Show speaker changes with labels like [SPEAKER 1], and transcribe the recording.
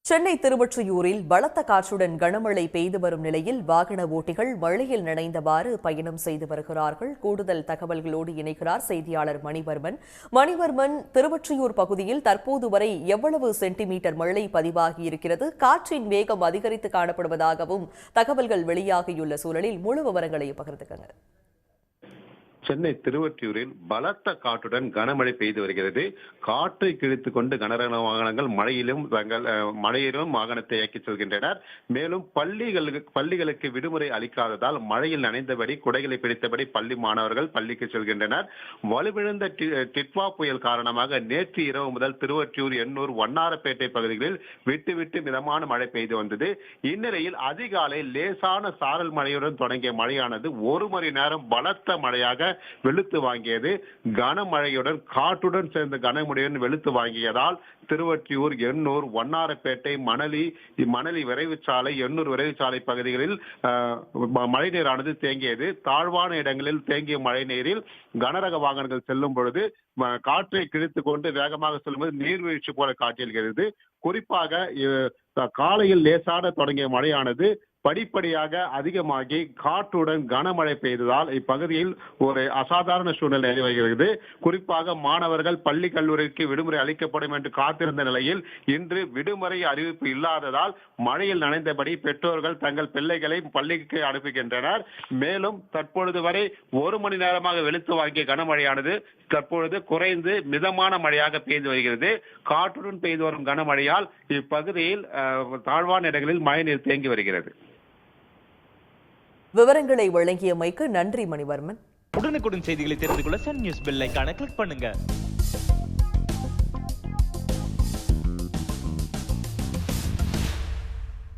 [SPEAKER 1] சென்னை திருவொற்றியூரில் பலத்த காற்றுடன் கனமழை பெய்து வரும் நிலையில் வாகன ஓட்டிகள் மழையில் நனைந்தவாறு பயணம் செய்து வருகிறார்கள். கூடுதல் தகவல்களோடு இணைகிறார் செய்தியாளர் மணிவர்மன். திருவொற்றியூர் பகுதியில் தற்போது வரை எவ்வளவு சென்டிமீட்டர் மழை பதிவாகியிருக்கிறது? காற்றின் வேகம் அதிகரித்து காணப்படுவதாகவும் தகவல்கள் வெளியாகியுள்ள சூழலில் முழு விவரங்களை பகிர்ந்துக்கங்க.
[SPEAKER 2] சென்னை திருவொற்றியூரில் பலத்த காற்றுடன் கனமழை பெய்து வருகிறது. காற்றை கிழித்துக் கொண்டு கனரக வாகனங்கள் மழையிலும் வாகனத்தை இயக்கிச் செல்கின்றனர். மேலும் பள்ளிகளுக்கு விடுமுறை அளிக்காததால் மழையில் நனைந்தபடி குடைகளை பிடித்தபடி பள்ளி மாணவர்கள் பள்ளிக்கு செல்கின்றனர். வலுவிழந்த டிட்வா புயல் காரணமாக நேற்று இரவு முதல் திருவொற்றியூர், எண்ணூர், வண்ணாரப்பேட்டை பகுதிகளில் விட்டு மிதமான மழை பெய்து வந்தது. இந்நிலையில் அதிகாலை லேசான சாரல் மழையுடன் தொடங்கிய மழையானது ஒரு மணி நேரம் பலத்த மழையாக வெளுத்து வாங்கியது. கனமழையுடன் காற்றுடன் சேர்ந்த கனமழையுடன் வெளுத்து வாங்கியதால் திருவொற்றியூர், எண்ணூர், வண்ணாரப்பேட்டை, மணலி விரைவுச்சாலை, எண்ணூர் விரைவுச்சாலை பகுதிகளில் மழைநீரானது தேங்கியது. தாழ்வான இடங்களில் தேங்கிய மழைநீரில் கனரக வாகனங்கள் செல்லும் பொழுது காற்றை கிழித்துக் கொண்டு வேகமாக செல்லும்போது நீர்வீழ்ச்சி போல காட்சியளிக்கிறது. குறிப்பாக காலையில் லேசான தொடங்கிய மழையானது படிப்படியாக அதிகமாகி காற்றுடன் கனமழை பெய்ததால் இப்பகுதியில் ஒரு அசாதாரண சூழ்நிலை நிலவுகிறது. குறிப்பாக மாணவர்கள் பள்ளி கல்லூரிக்கு விடுமுறை அளிக்கப்படும் என்று காத்திருந்த நிலையில் இன்று விடுமுறை அறிவிப்பு இல்லாததால் மழையில் நனைந்தபடி பெற்றோர்கள் தங்கள் பிள்ளைகளை பள்ளிக்கு அனுப்புகின்றனர். மேலும் தற்பொழுது வரை ஒரு மணி நேரமாக வெளுத்து வாங்கிய கனமழையானது தற்பொழுது குறைந்து மிதமான மழையாக பெய்து வருகிறது. காற்றுடன் பெய்து வரும் கனமழையால் இப்பகுதியில் தாழ்வான இடங்களில் மழைநீர் தேங்கி வருகிறது.
[SPEAKER 1] விவரங்களை வழங்கியமைக்கு நன்றி மணிவர்மன்.
[SPEAKER 3] உடனுக்குடன் செய்திகளை தெரிந்து கொள்ள சன் நியூஸ் பெல் ஐகானை கிளிக் பண்ணுங்க.